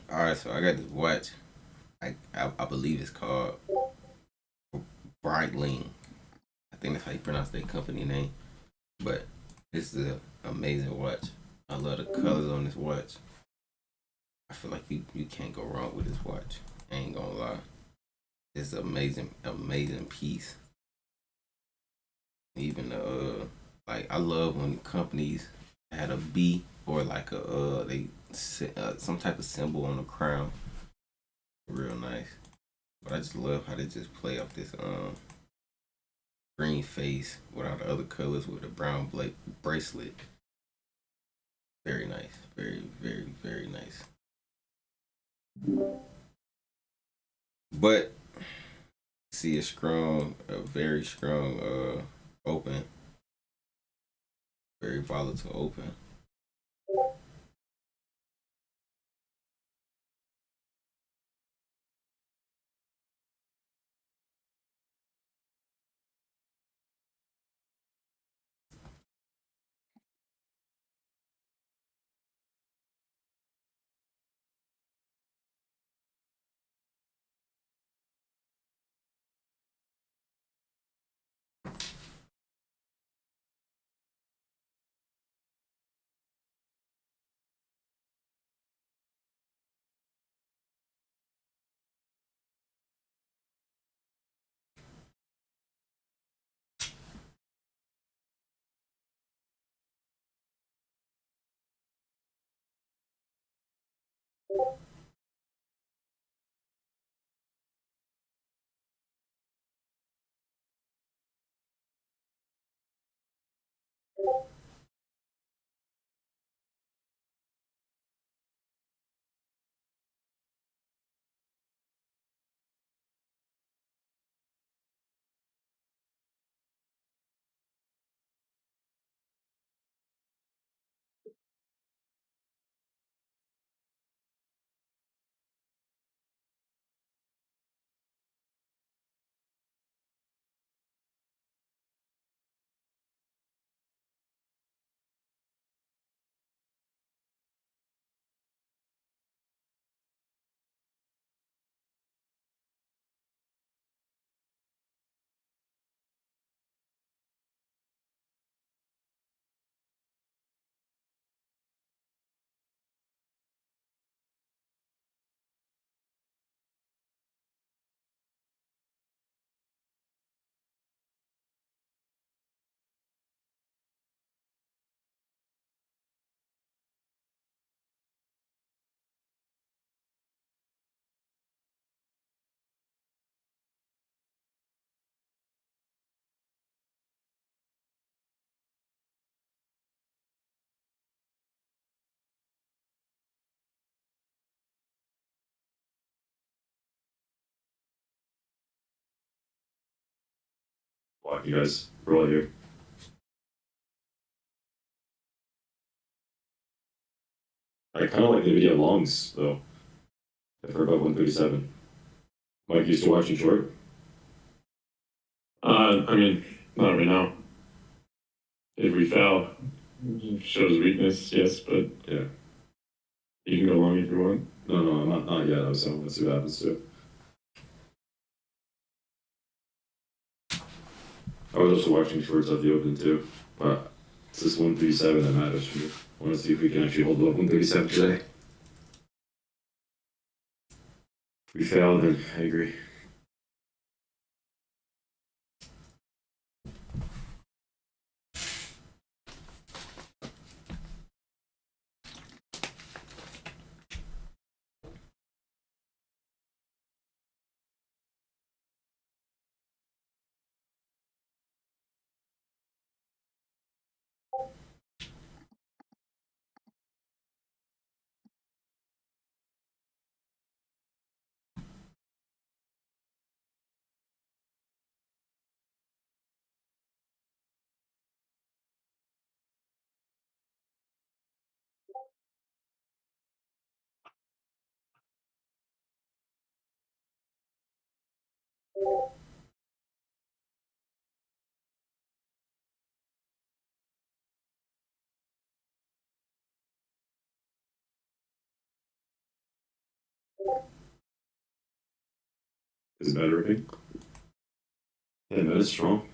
All right, so I got this watch. I believe it's called Breitling. I think that's how you pronounce their company name. But this is an amazing watch. I love the colors on this watch. I feel like you can't go wrong with this watch. I ain't gonna lie. It's an amazing piece. Even like I love when companies had a B or like a some type of symbol on the crown. Real nice. But I just love how they just play off this green face with all the other colors with a brown bracelet. Very nice. Very nice. But see a very strong open, very volatile open. Wow, you guys roll here. I kind of like the video longs though. If we're above 137. Mike used to watching short. I mean, not right now. If we foul, shows weakness, yes, but yeah, you can go long if you want. No, I'm not yet. I was saying, let's see what happens to it. I was also watching shorts at the open too, but it's this 137 that matters for me. I want to see if we can actually hold above 137 today. If we fail, then I agree. Is Meta ripping? Yeah, Meta's strong.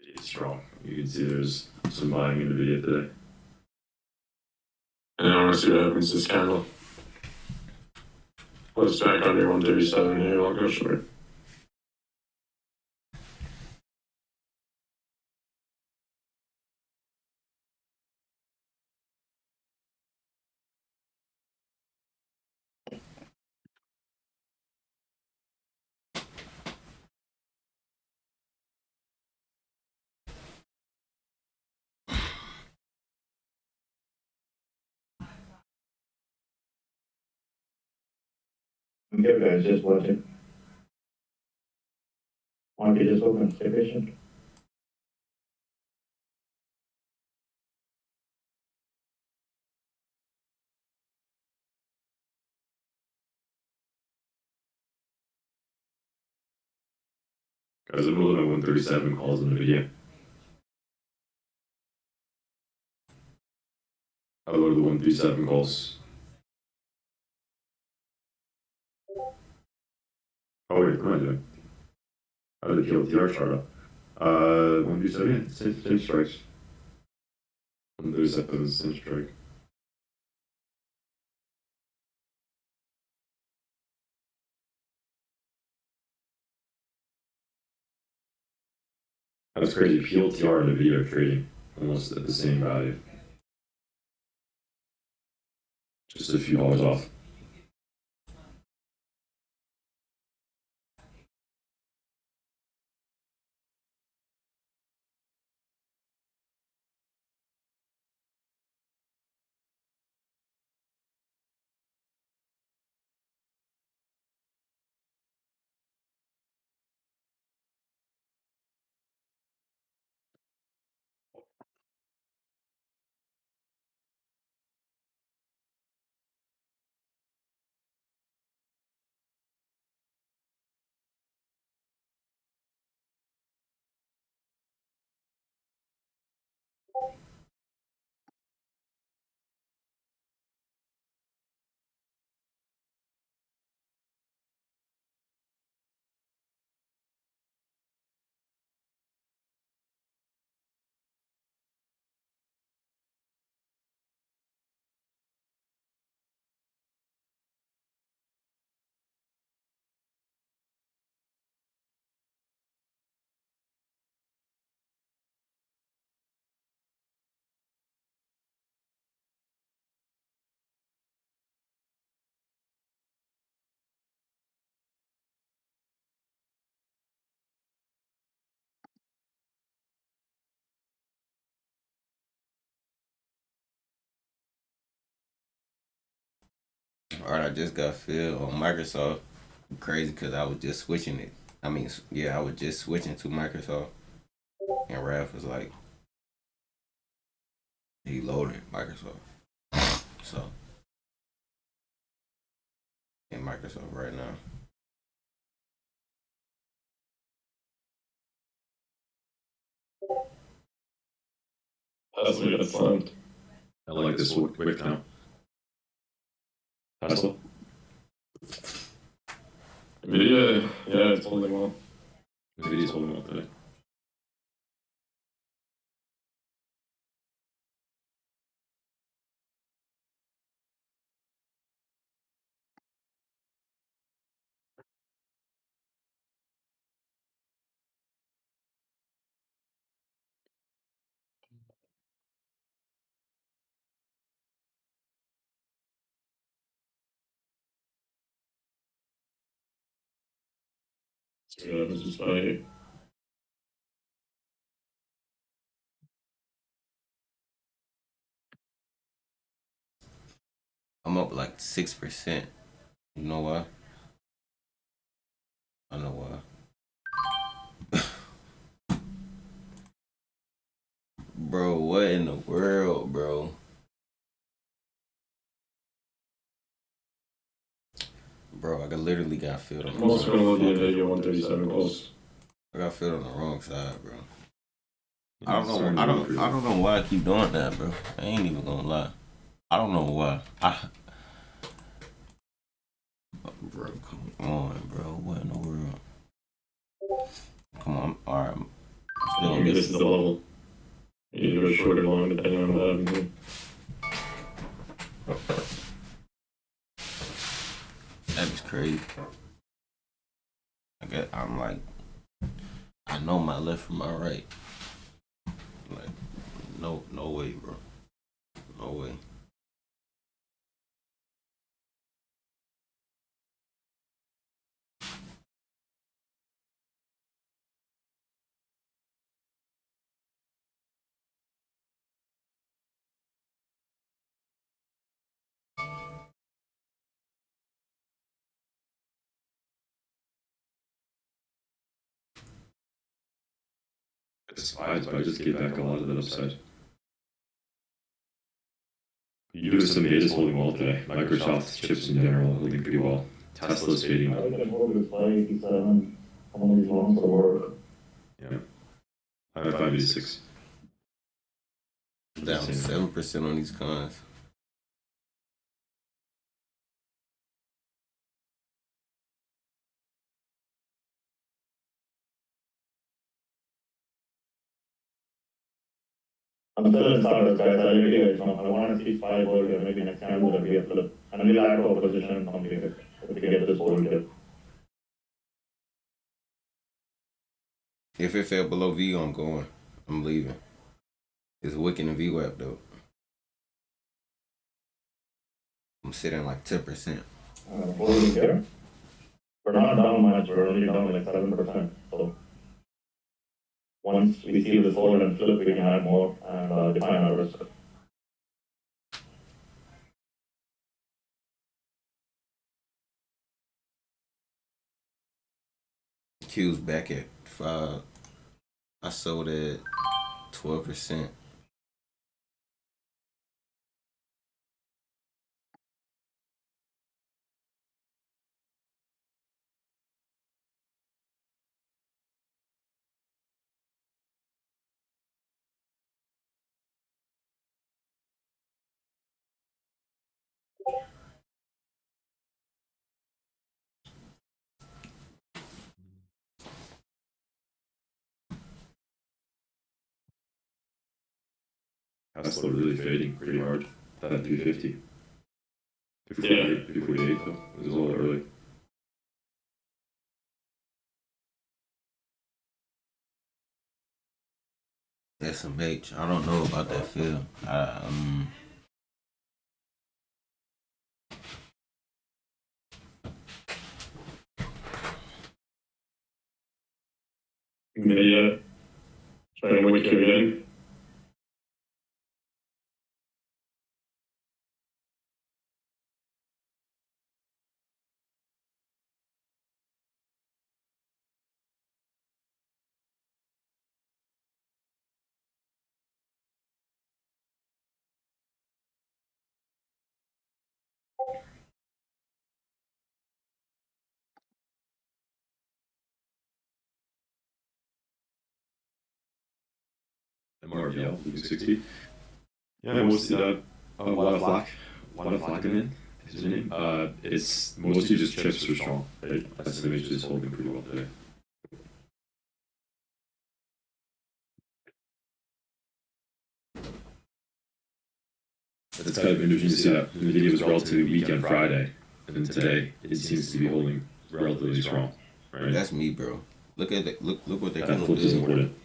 It's strong. You can see there's some buying in the video today. And I want to see what happens to this candle. Let's back under 137 here. I'll go short. I'm good, guys, just watching. Market just open, stay patient. Guys, I'm rolling my 137 calls in the video. I loaded the 137 calls. Oh wait, what am I doing? How did the PLTR chart up? 137, same strikes. 137 is same strike. That's crazy. PLTR and nvda are trading almost at the same value. Just a few dollars off. All right, I just got filled on Microsoft. Crazy because I was just switching it. I was just switching to Microsoft, and Raph was like, he loaded Microsoft. So in Microsoft right now. Tesla got slammed. I like this quick now. Tesla. Nvidia, yeah, it's holding well. Nvidia's holding well today. See what happens with Spy. I'm up like 6%. You know why? I know why. Bro, what in the world, bro? Bro, I literally got filled on the I'm also wrong. going to look at nvda 137 pulse. I got filled on the wrong side, bro. I I don't know why I keep doing that, bro. I ain't even gonna lie. I don't know why. Bro, come on, bro. What in the world? Come on, all right. I think this is the level. You go short or long, depending on what happens here. That is crazy. I'm like, I know my left from my right. Like, no way, bro. No way. It's fine, but I just get back a lot of that upside. USMA is holding well today. Microsoft's chips in general are holding pretty well. Tesla's fading. I can hold this 587. Some of these longs will work. Yeah. I have 586. Down 7% on these cons. I'm still in starters, guys. I'll let you guys know. I want to see 5 hold here. Maybe next time we'll be a flip. And we'll add to our position completed. If we get this hold here. If it fell below V, I'm going. I'm leaving. It's wicked in VWAP though. I'm sitting like 10%. Holding here. We're not down much. We're only down like 7%. So once we see this hold and flip, we can add more and define our risk. Q's back at 5. I sold at 12%. Tesla really fading pretty hard. That 250. 248 though. It was a little early. SMH. I don't know about that field. Yeah. Trying to wake you again. MRVL, 60. Yeah, mostly that. Wada Flackerman is his name. It's mostly just chips are strong, right? SMH is holding pretty well today. It's kind of interesting to see that NVIDIA was relatively weak on Friday, and today it seems to be holding relatively strong, right? That's me, bro. Look at it. Look what they're That gonna flip is do. important.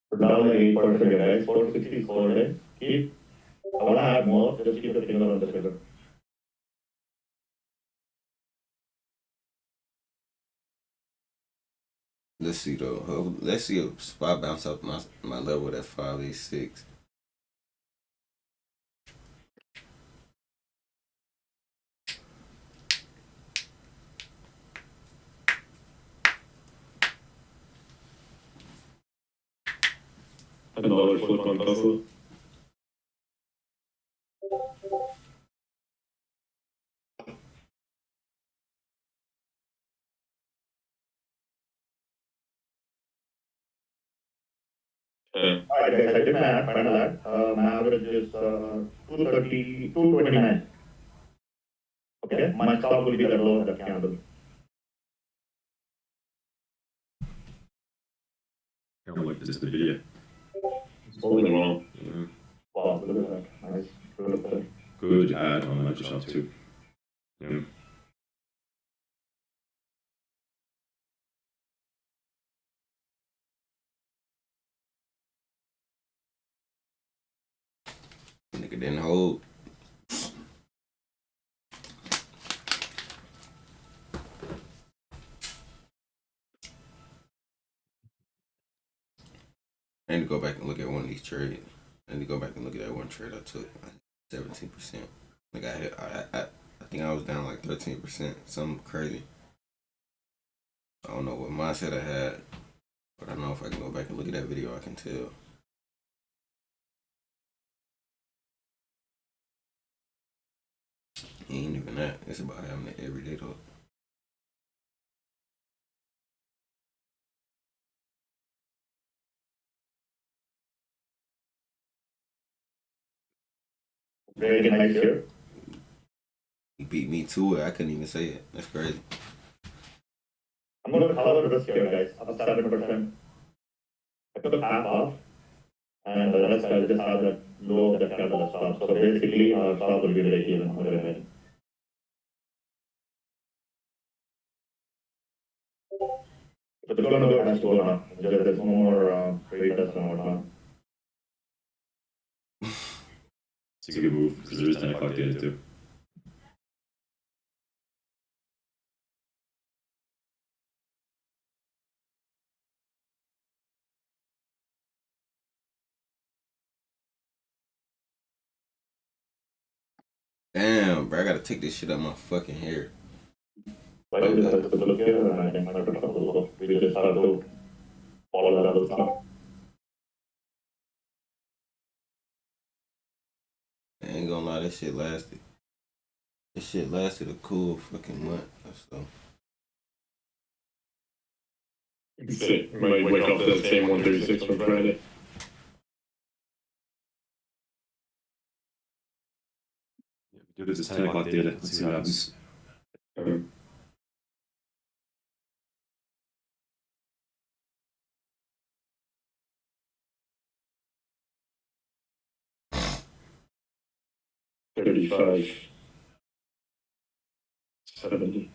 We're down like 8% guys. 460 hold in. Keep. I want to add more. Just keep the finger on the trigger. Let's see though. Let's see if spot bounce up my level at 586. $10 flip on Tesla. Alright guys, I did my final ad. My average is 230, 229. Okay, my stop will be the low of the candle. I don't like this video. It's holding well. Yeah. Wow, look at that. Nice. Beautiful. Good ad on Microsoft too. Yeah. Nigga didn't hold. I need to go back and look at one of these trades. I need to go back and look at that one trade I took. 17%. Like I think I was down like 13%. Something crazy. I don't know what mindset I had, but I know if I can go back and look at that video, I can tell. He ain't even that. It's about having it every day though. Very nice here. He beat me to it. I couldn't even say it. That's crazy. I'm going to cover this here, guys. Up 7%. I took half off, and the rest I just have that low of the candle stop. So basically, our stop will be break even on the remaining. If it's going to go, it has to go down. There's no more retest and whatnot. It's a good move because there is 10 o'clock data too. Damn, bro, I gotta take this shit out my fucking hair. So I just have to look here, and I think Microsoft will go. We just have to follow that other stuff. I ain't gonna lie, this shit lasted. This shit lasted a cool fucking month or so. You might wake up to the same 136 from Friday. Do this 10 o'clock data. Let's see what happens. 35, 70.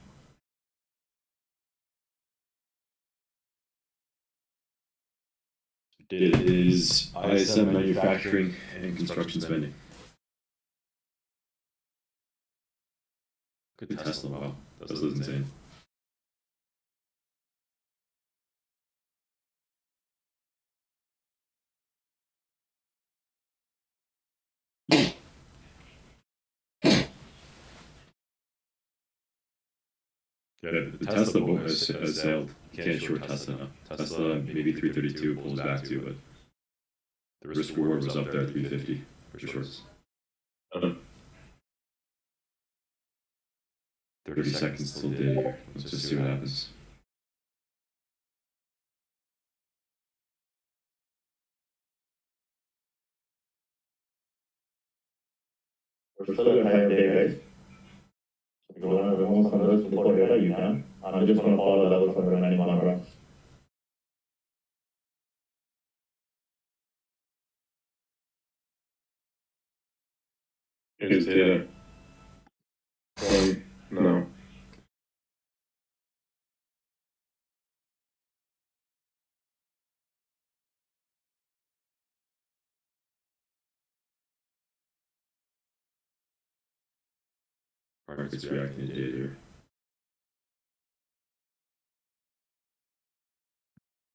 Data is ISM manufacturing and construction spending. Good Tesla, wow, Tesla's insane. Yeah, the Tesla boat has sailed. You can't short Tesla now. Tesla maybe 332 pulls back to, but the risk reward was up there at 350 for shorts. 30 seconds till data here. Let's just see what happens. We're still in higher day, guys. So if you want to remove some of this before data, you can. I'm just going to follow the levels under 91 runs. Here's data. No. Market's reacting to data here.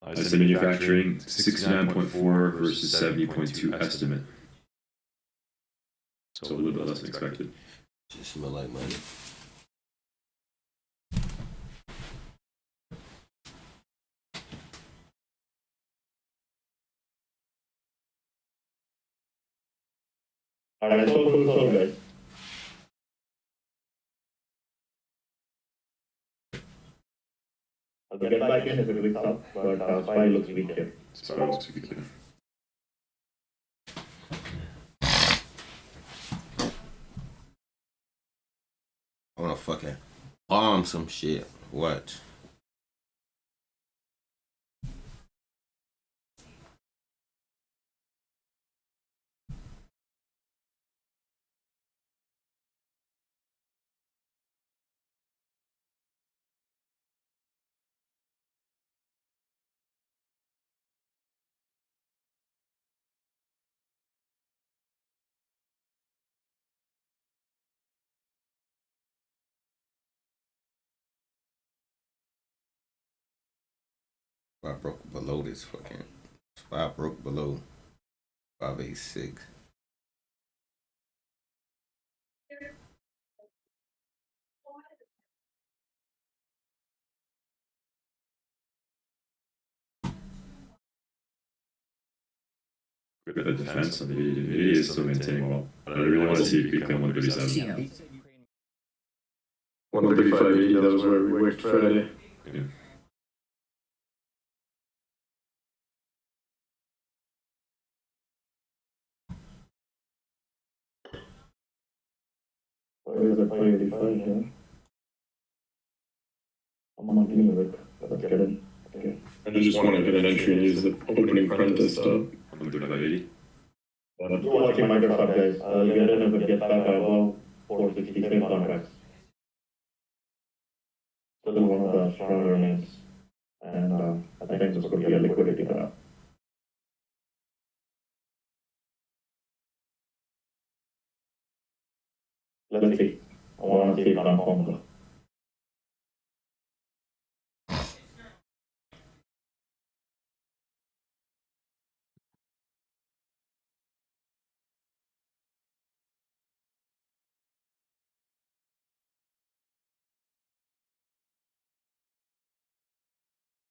I said manufacturing 69.4 versus 70.2 estimate. So a little bit less than expected. Just smell like money. And I sold full sold, guys. I'll get back in if it picks up, but SPY looks weak here. SPY looks weak here. I wanna fucking bomb some shit. Watch. I broke below this fucking spot. Broke below 586. Good defense on the nvda is still maintaining well, but I really want to see it become 137. 135.80, that was where we worked Friday. Yeah. Where is the 585 here? I'm on clean with it. Let's get in. Okay. I just want to get an entry and use the opening print as stop. 135.80. Keep watching Microsoft, guys. I'll get in if it gets back above 460 same contracts. Still one of the stronger names. And I think this could be a liquidity grab. Let's see. I want to see it confirm though.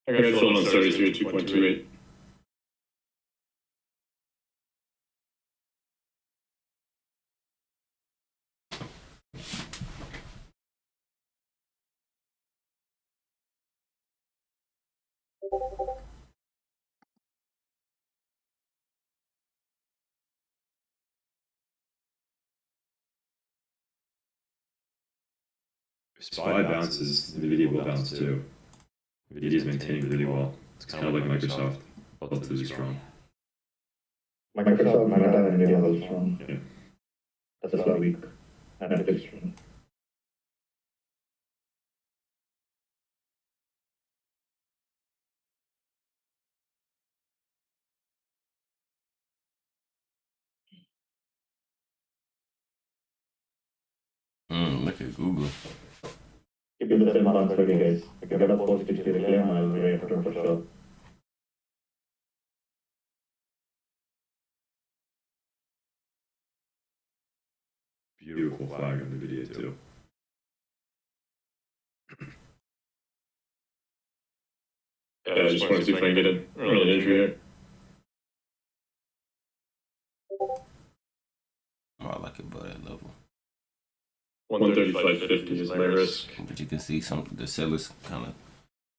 I got it sold on Saturday here at 2.28. If SPY bounces, nvda will bounce too. nvda is maintaining really well. It's kind of like Microsoft, both is strong. Microsoft, Meta, and NVIDIA are strong. Yeah. That's a weak. And it is strong. Look at Google. Keep it the same on 30, guys. If you get a 460 reclaim, I'll wait for sure. Beautiful flag on nvda too. Yeah, I just want to see if I can get an early entry here. Oh, I like it by that level. 135.50 is my risk. But you can see some the sellers kind of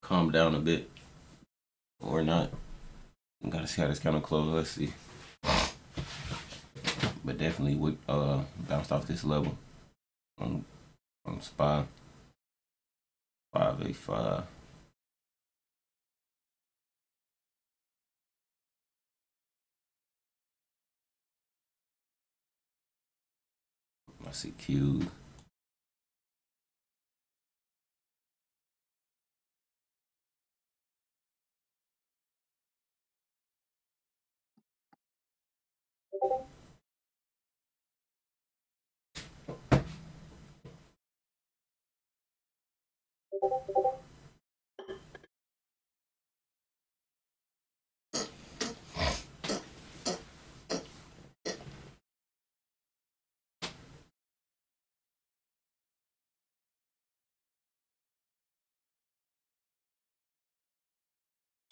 calm down a bit, or not. You gotta see how this kind of close. Let's see. But definitely would bounced off this level on SPY 585. I see Q.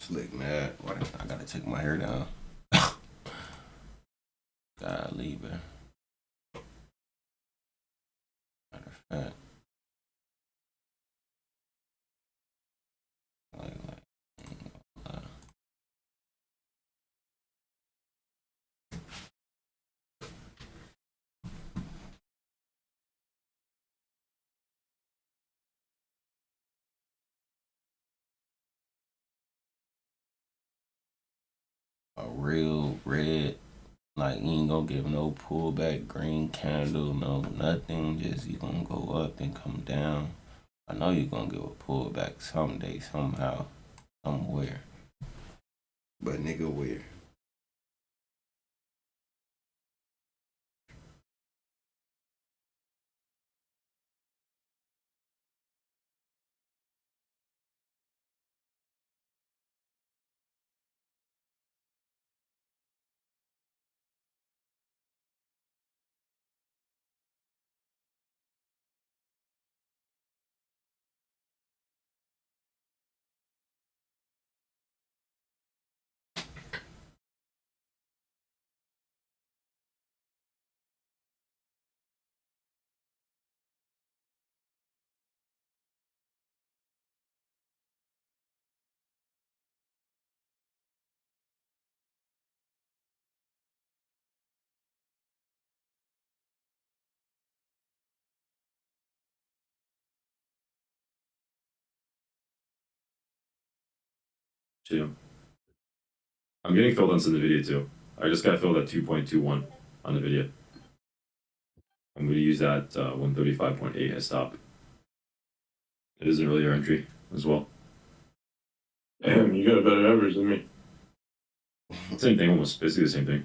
Slick mad. I gotta take my hair down. Gotta leave it. Matter of fact. A real red, like you ain't gonna give no pullback, green candle, no nothing. Just you gonna go up and come down. I know you're gonna give a pullback someday, somehow, somewhere. But nigga, where? Too. I'm getting filled on some NVIDIA too. I just got filled at 2.21 on NVIDIA. I'm going to use that 135.8 as stop. It is an earlier entry as well. Damn, you got a better average than me. Same thing, almost basically the same thing.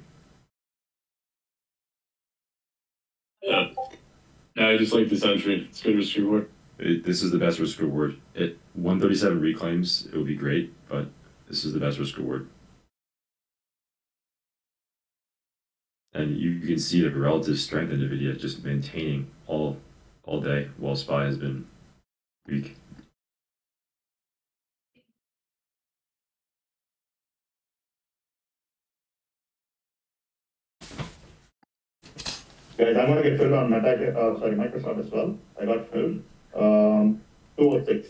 Yeah. I just like this entry. It's good risk reward. This is the best risk reward. At 137 reclaims, it would be great, but this is the best risk reward. And you can see the relative strength in NVIDIA just maintaining all day while SPY has been weak. Guys, I'm gonna get filled on Microsoft as well. I got filled. 206.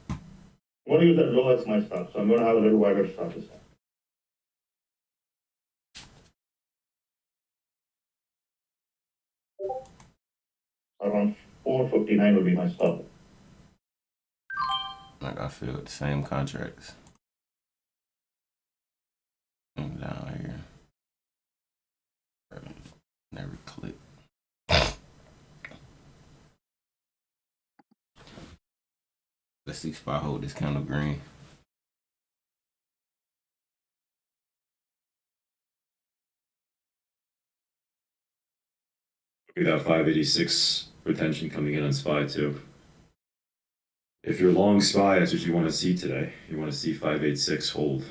I'm gonna use that low as my stop, so I'm gonna have a little wider stop this time. Around 459 will be my stop. Like I feel the same contracts. And down here. Never click. Let's see if I hold this candle green. We got 586 retention coming in on SPY too. If you're long SPY, that's what you want to see today. You want to see 586 hold.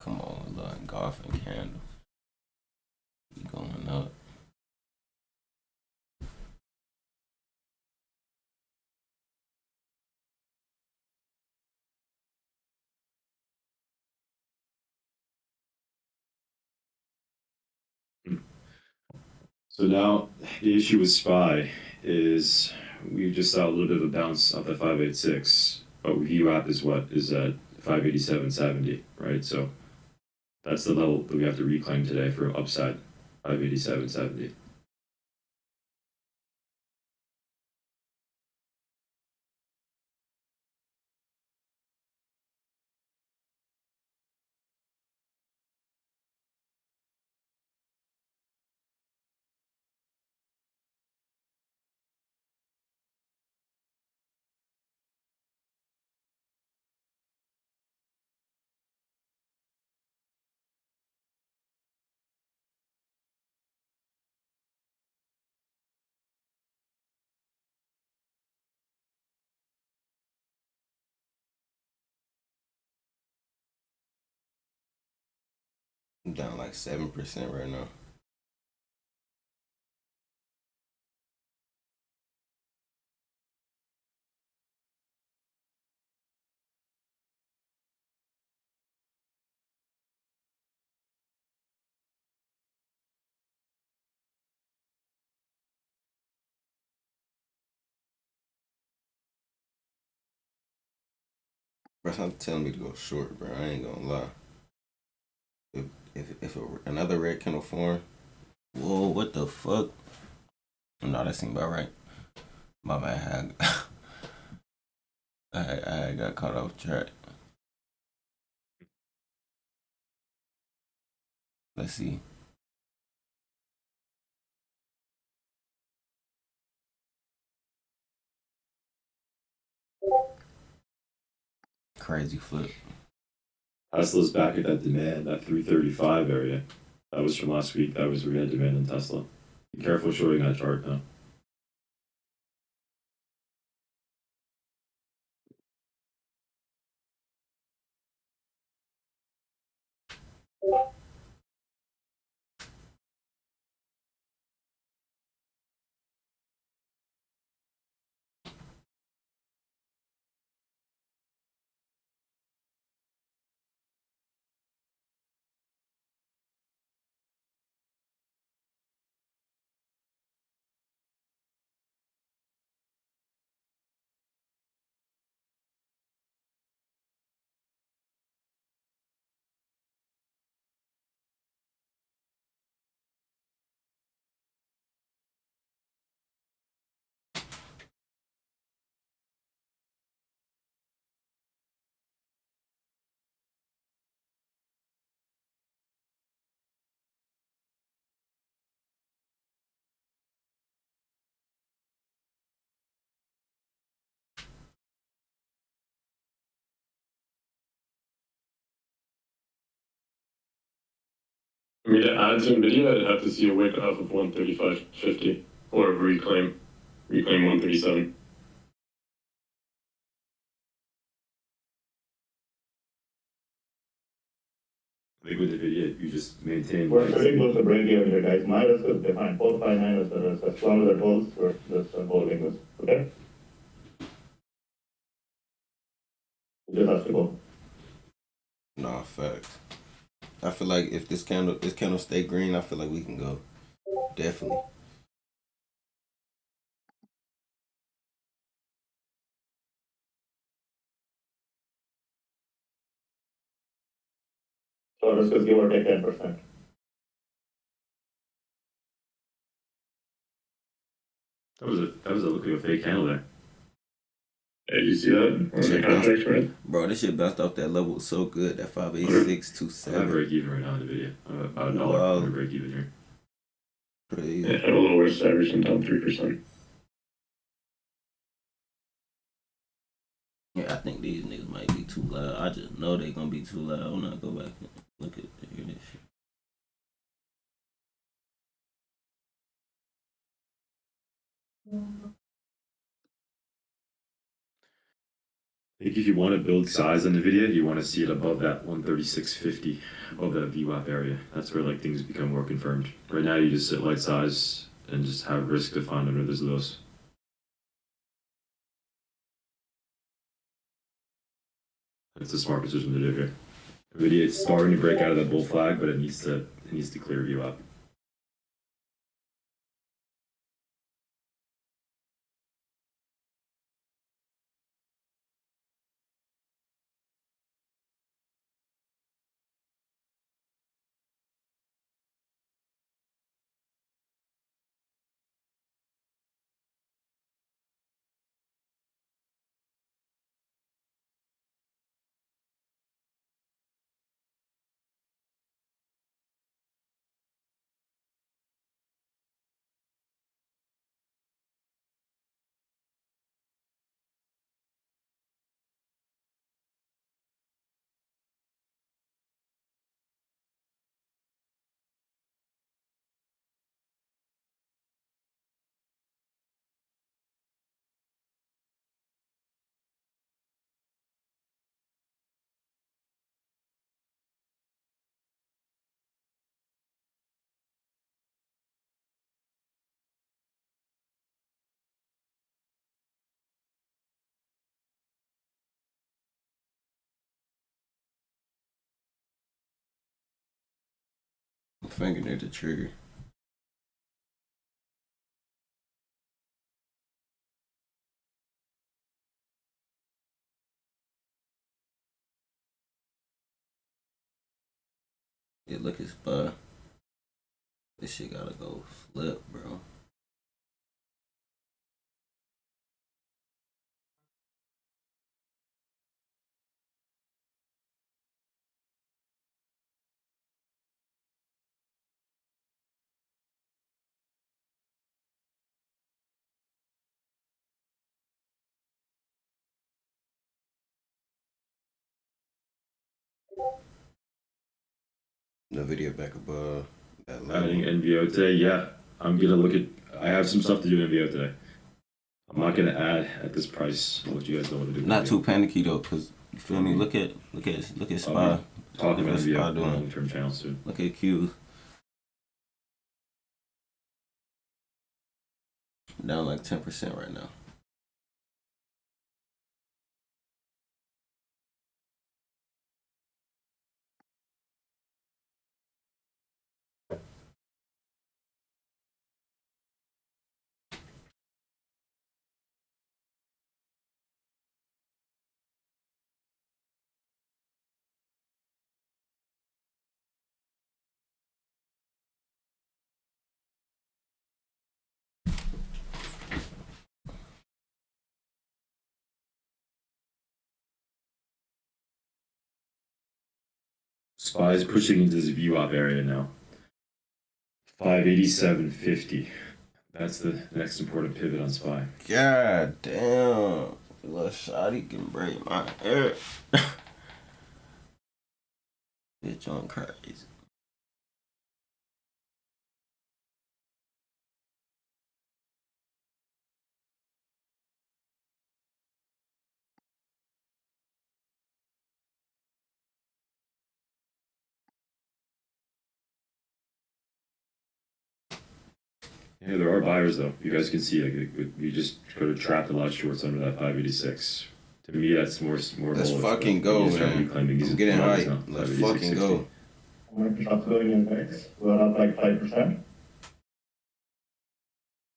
Come on, little golfing candle. You going up. So now the issue with SPY is we just saw a little bit of a bounce off the 586. But VWAP is what is at 587.70, right? So that's the level that we have to reclaim today for upside, 587.70. I'm down like 7% right now. Bro, I'm telling me to go short, bro. I ain't gonna lie. Another red candle form, whoa, what the fuck? No, that seemed about right. My bad. I got caught off track. Let's see. Crazy flip. Tesla's back at that demand, that 335 area. That was from last week. That was where we had demand in Tesla. Be careful shorting that chart now. I mean, to add to NVIDIA, I'd have to see a wick off of 135.50 or reclaim 137. I think with NVIDIA, you just maintain. We're pretty close to break even here, guys. My risk is defined. 459 is the risk. As long as it holds, we're just holding this. Okay? It just has to go. Nah, facts. I feel like if this candle stay green, I feel like we can go. Definitely. So risk is give or take 10%. That was a look like a fake candle there. Yeah, you see that on the contract spread? Bro, this shit bounced off that level so good. That 58627. I'm at break even right now in NVIDIA. I'm about $1 under break even here. Crazy. Yeah, a little worse average than down 3%. Yeah, I think these niggas might be too loud. I just know they gonna be too loud. I'm not go back and look at hear this shit. I think if you want to build size on NVIDIA, you want to see it above that 136.50, above that VWAP area. That's where like things become more confirmed. Right now, you just sit light size and just have risk defined under those lows. That's a smart decision to do here. NVIDIA is starting to break out of that bull flag, but it needs to clear VWAP. finger near the trigger. Yeah, look at spy. This shit gotta go flip, bro. The video back above that level. Adding NVO today, yeah. I'm gonna look at. I have some stuff to do in NVO today. I'm not gonna add at this price. What you guys don't want to do. Not too panicky though, cause you feel me. Look at spy. Talking about NVO doing long-term channels soon. Look at Q. Down like 10% right now. SPY is pushing into this VWAP area now. 587.50. That's the next important pivot on SPY. God damn. Little shawty can break my hair. Bitch on crazy. Yeah, there are buyers though. You guys can see, like, you just could have trapped a lot of shorts under that 586. To me, that's more. Let's bullish, fucking go, man. I'm getting hype. Let's fucking go. Shots going in next. We're up like 5%.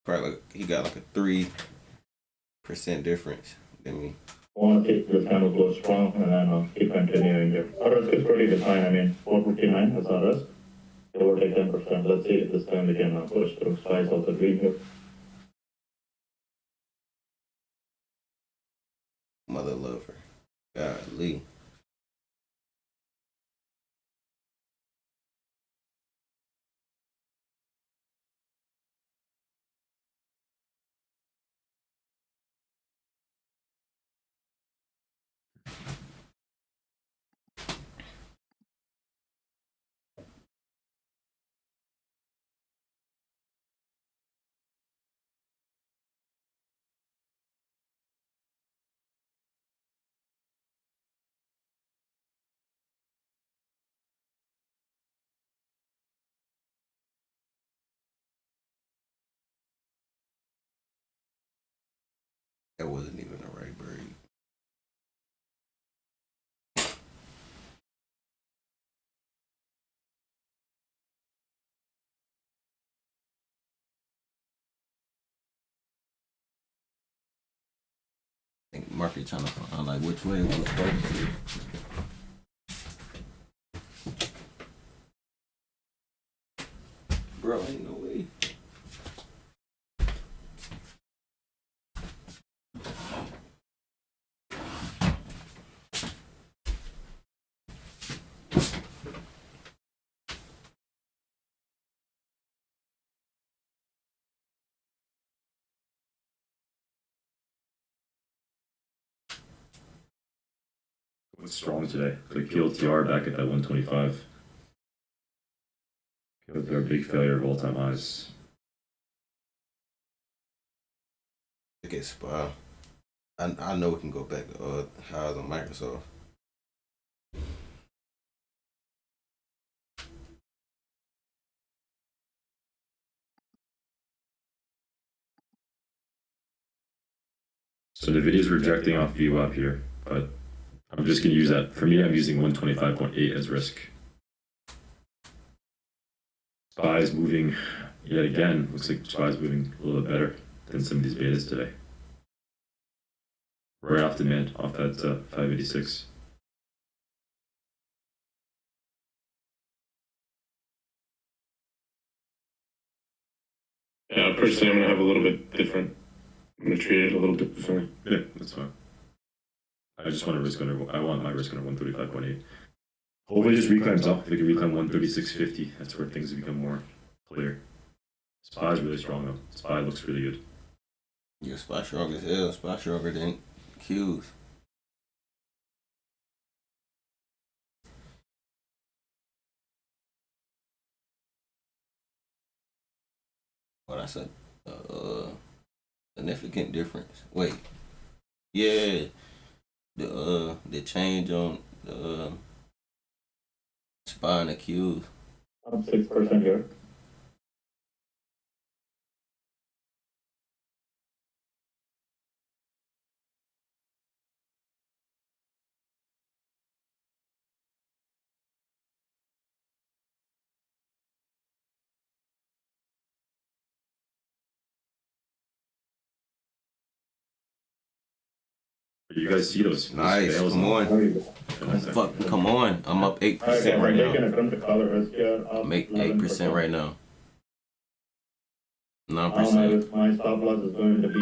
Probably like, he got like a 3% difference than me. I want to take this kind of go strong and then keep continuing here. Our risk is pretty defined. I mean, 459 is our risk. It will take 10%. Let's see if this time we can push through. SPY is also green here. Mother lover. Golly. That wasn't even the right breed. I think market trying to find like which way it was supposed to. Bro, ain't no way. It's strong today. The PLTR back at that 125. PLTR big failure of all-time highs. Look at SPY. I know we can go back to highs on Microsoft. So NVIDIA's rejecting off VWAP here, but I'm just going to use that. For me, I'm using 125.8 as risk. SPY is moving yet again. Looks like SPY is moving a little bit better than some of these betas today. Right off demand, off that 586. Yeah, personally, I'm gonna have a little bit different. I'm gonna treat it a little bit differently. Yeah, that's fine. I just want to risk under. I want my risk under 135.8. Hopefully, just reclaims up. If we can reclaim 136.50, that's where things become more clear. SPY is really strong though. SPY looks really good. Your SPY strong as hell. SPY stronger than Q's. Well, that's a significant difference. Wait, yeah, the change on the SPY and the Q's. Up 6% here. You guys see those? Nice, come on. Fuck, come on. I'm up 8% right now. I'm 8% right now. 9%. My stop loss is going to be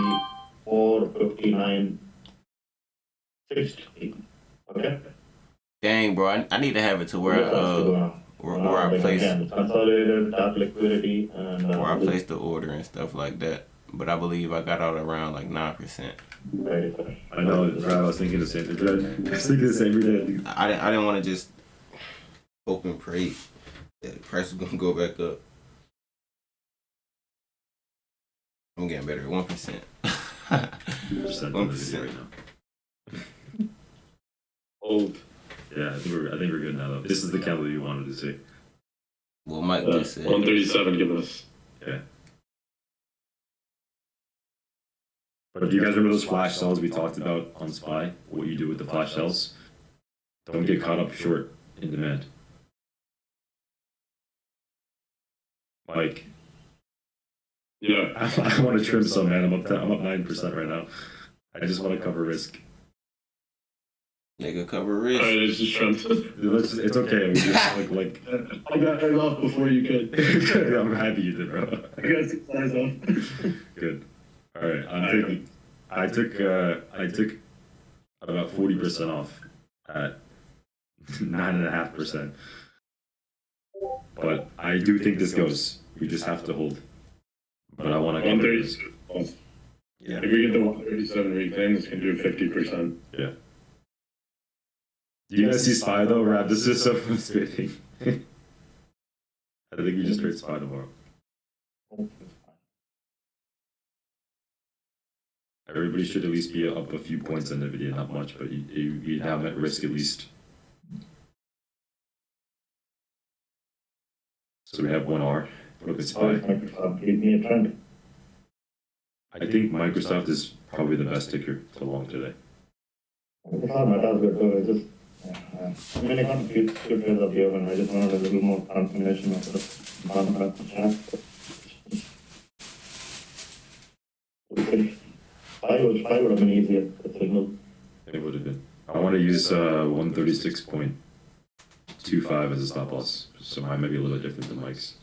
459.60. Okay. Dang, bro, I need to have it to where where I place consolidated top liquidity and where I place the order and stuff like that. But I believe I got out around like 9%. I know, I was thinking the same thing. I was thinking the same every day. I didn't want to just hope and pray that the price was gonna go back up. I'm getting better at 1%. 1% right now. Old. Yeah, I think we're good now though. This is the candle you wanted to see. Well, Mike just said 137. Give us. Yeah. But do you guys remember those flash sells we talked about on SPY? What you do with the flash sells? Don't get caught up short in demand. Mike. Yeah. I want to trim some, man. I'm up 9% right now. I just want to cover risk. nigga cover risk. Alright, it's just trimmed. It's okay. We just like I got it off before you could. I'm happy you did, bro. I got 6 eyes off. Good. All right. I took about 40% off at 9.5%. But I do think this goes. We just have to hold. But I want to get 137. Yeah. If we get the 137 reclaim, this can do 50%. Yeah. Do you guys see SPY though, Rab? This is so frustrating. I think we just trade SPY tomorrow. Everybody should at least be up a few points on nvda, not much, but you have at risk at least. So we have 1R. Look at SPY. Give me a trend. I think Microsoft is probably the best ticker to long today. Microsoft Meta is good too. It's just, I mean, I can't keep trades up here, and I just wanted a little more confirmation of the bottom of the chart. Five would have been easier to signal. It would have been. I want to use 136.25 as a stop loss, so mine might be a little bit different than Mike's.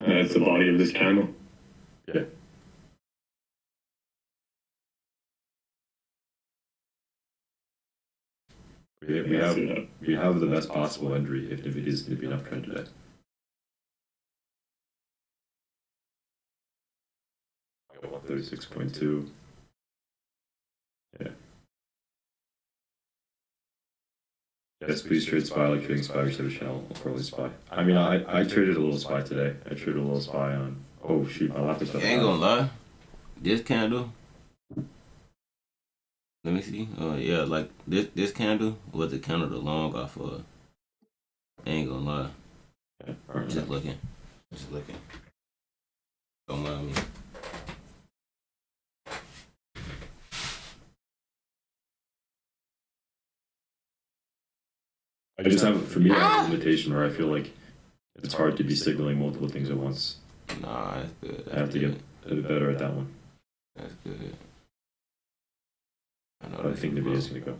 That's the body of this candle. Yeah. We have the best possible entry if it is going to be an uptrend today. I got 136.2. Yeah. Yes, please trade SPY like trading SPY or Savage Channel or Corley SPY. I mean, I traded a little SPY today. I traded a little SPY on. Oh shoot, my laptop's up. I ain't gonna lie. This candle. Let me see. Oh yeah, like this candle was the candle the long off of. I ain't gonna lie. Yeah, all right. Just looking. Don't mind me. I just have, for me, I have a limitation where I feel like it's hard to be signaling multiple things at once. Nah, that's good. I have to get a bit better at that one. That's good. I know. But I think the video's gonna go.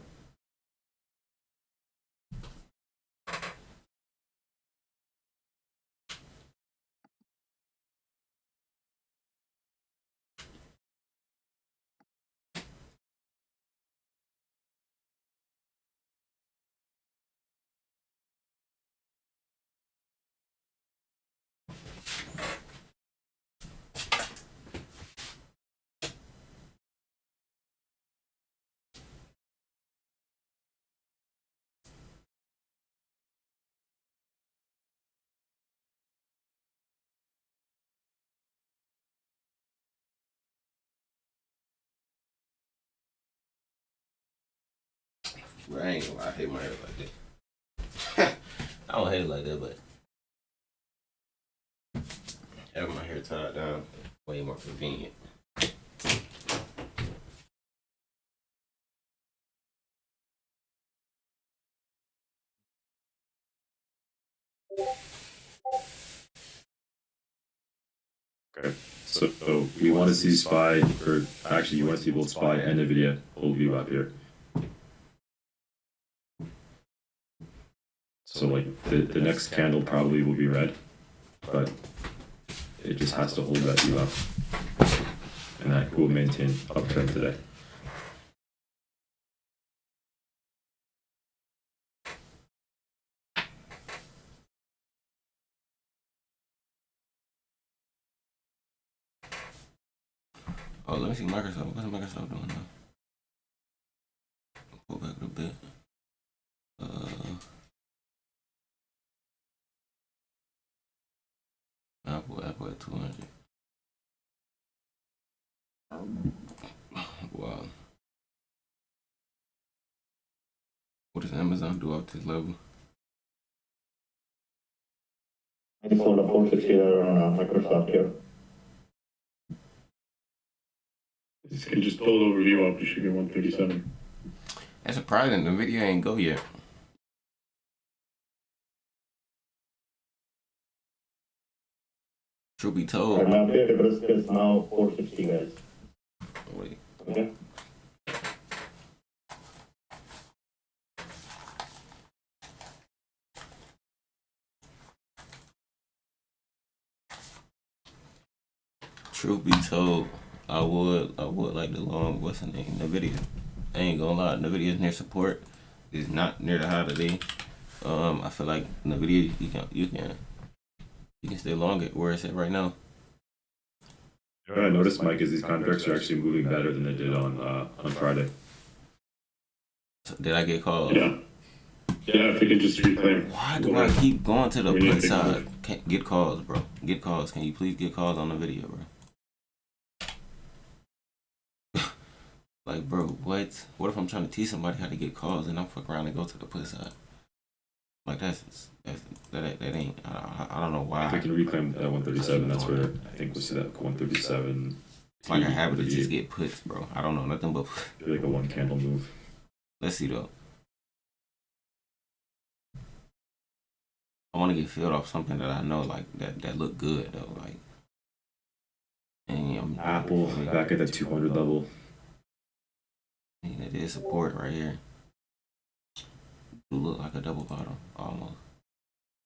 I ain't gonna lie, I hate my hair like that. I don't hate it like that, but having my hair tied down way more convenient. Okay. So we want to see Spy, or actually you want to see both Spy and nvda full view up here. So like the next candle probably will be red, but it just has to hold that view up, and that will maintain uptrend today. Oh, let me see Microsoft. What's Microsoft doing now? Pull back a bit. Apple at 200. Wow. What does Amazon do off this level? I just hold a 460 there on Microsoft here. This can just pull overview up. You should get 137. That's surprising. The video ain't go yet. Truth be told. My updated risk is now 460, guys. Wait. Okay. Truth be told, I would like the long, what's the name, NVIDIA. I ain't gonna lie, NVIDIA's near support. It's not near the high today. I feel like NVIDIA, you can stay long at where it's at right now. You know what I noticed, Mike, is these contracts are actually moving better than they did on Friday. So did I get called? Yeah. Yeah, if we could just reclaim. Why do I keep going to the put side? Can't get calls, bro. Get calls. Can you please get calls on the video, bro? Like, bro, what? What if I'm trying to teach somebody how to get calls and I'm fuck around and go to the put side? Like that ain't. I don't know why. If we can reclaim that 137, that's where I think we'll see that 137. It's like a habit to just get puts, bro. I don't know nothing but like a one candle move. Let's see though. I want to get filled off something that I know like that look good though, like. And Apple back at that 200 level. And it is support right here. Do look like a double bottom, almost.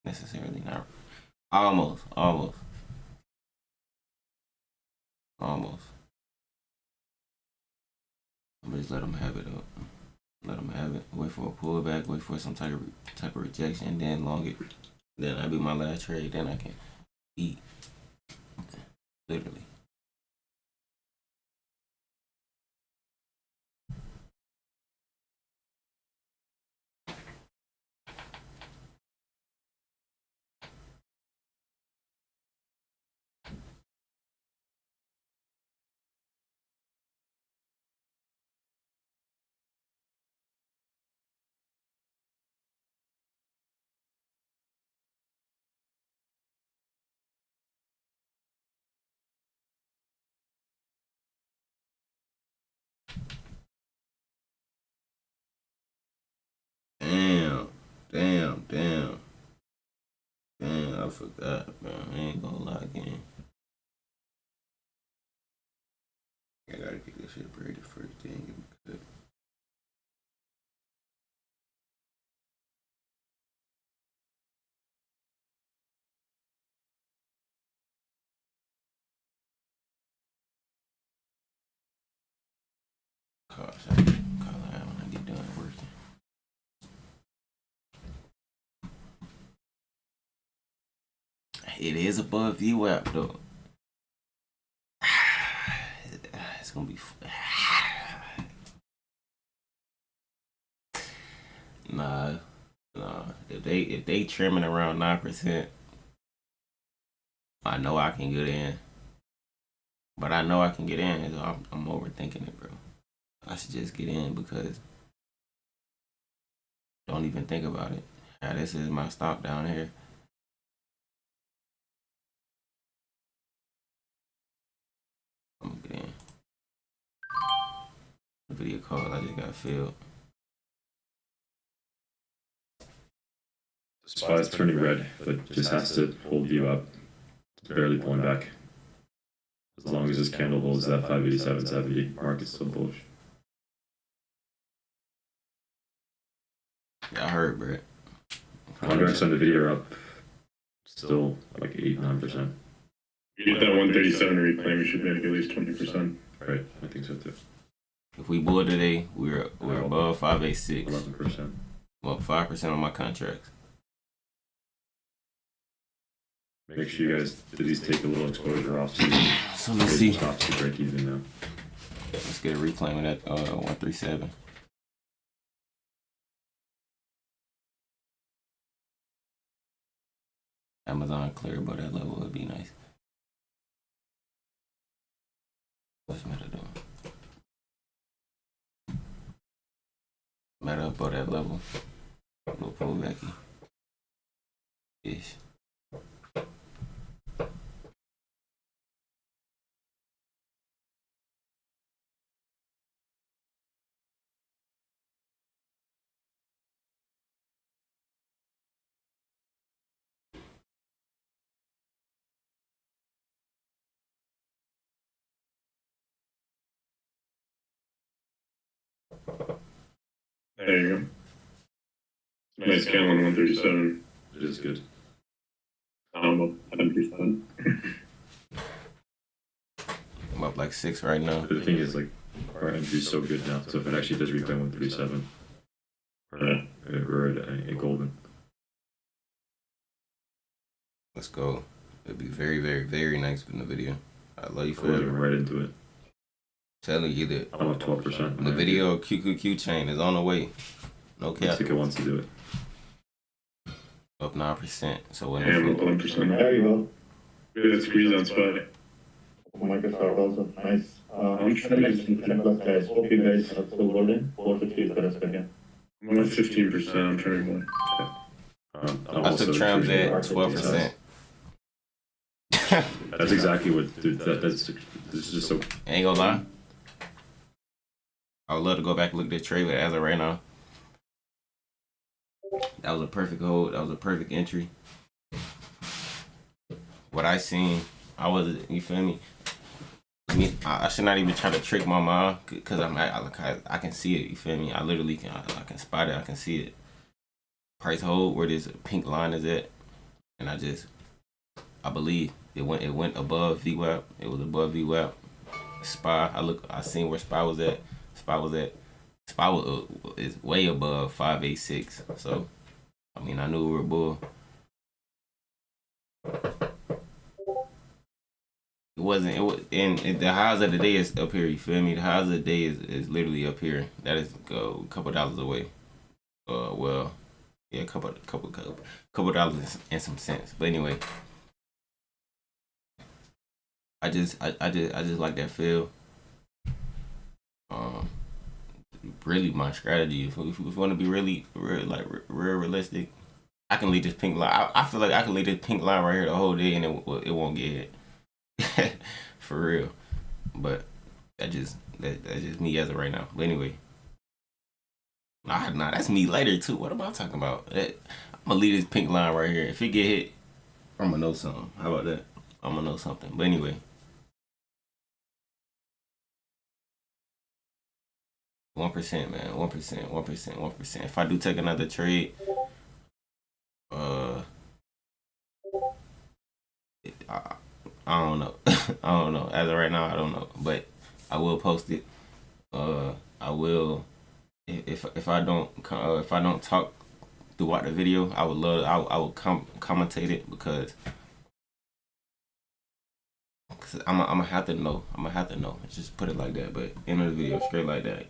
Necessarily not. Almost. I'm just let them have it up. Let them have it. Wait for a pullback. Wait for some type of rejection. Then long it. Then that'll be my last trade. Then I can eat. Literally. Damn. I forgot, bro. I ain't gonna lie again. I gotta get this shit braided first, then get it cut. Gosh, I need to call her out when I get done working. It is above VWAP though. It's gonna be. Nah. If they trimming around 9%, I know I can get in. But I know I can get in. So I'm overthinking it, bro. I should just get in because don't even think about it. This is my stop down here. I'm gonna get in. The video call I just got filled. The SPY is turning red, but just has to hold you up. It's barely pulling back. As long as this candle holds that 587.70, market's still bullish. Yeah, I heard, bro. Contracts on the video are up still like 8-9%. You get that 137 reclaim, you should make at least 20%. Right, I think so too. If we bull today, we're above 586. 11%. Well, 5% on my contracts. Make sure you guys at least take a little exposure off season. So let's see. Stops to break even now. Let's get a reclaim at 137. Amazon clear above that level would be nice. What's Meta doing? Meta above that level. A little pullbacky. Ish. There you go. Nice candle on 137. It is good. About 10%. I'm up like 6 right now. But the thing is, like, our entry is so good now. So if it actually does reclaim 137, we're at golden. Let's go. It'd be very, very, very nice in the video. I love you We're forever. right into it. Telling you that I'm up 12%. the video QQQ chain is on the way. No cap. Tika wants to do it. Up 9%. So when Yeah, I'm up it 11%. There you go. Good squeeze on spot. Microsoft also nice. I'm trying to make some 10 plus guys. Hope you guys are still golden. 450 is the rest again. I'm at 15%. I'm trying to I'm I also took trams choosing at our 12%. That's exactly what, dude, that's this is just so. Ain't gonna lie. I would love to go back and look at this trade, but as of right now, that was a perfect hold. That was a perfect entry. What I seen, you feel me? I should not even try to trick my mind because I can see it. You feel me? I literally can. I can spot it. I can see it. Price hold where this pink line is at, and I believe it went above VWAP. It was above VWAP. SPY. I seen where SPY was at. SPY is way above 586. So, I mean, I knew we were bull. And the highs of the day is up here. You feel me? The highs of the day is literally up here. That is a couple dollars away. Well, yeah, a couple dollars and some cents. But anyway, I just like that feel. Really, my strategy. If we want to be really realistic, I can leave this pink line. I feel like I can leave this pink line right here the whole day, and it won't get hit. For real. But that's just me as of right now. But anyway, Nah, that's me later too. What am I talking about? I'm gonna leave this pink line right here. If it get hit, I'm gonna know something. How about that? I'm gonna know something. But anyway, 1%, man. 1%, 1%, 1%. If I do take another trade, uh, I don't know. I don't know. As of right now, I don't know. But I will post it. I will. If I don't talk throughout the video, I would love. I would commentate it because I'm gonna have to know. I'm gonna have to know. Just put it like that. But end of the video straight like that.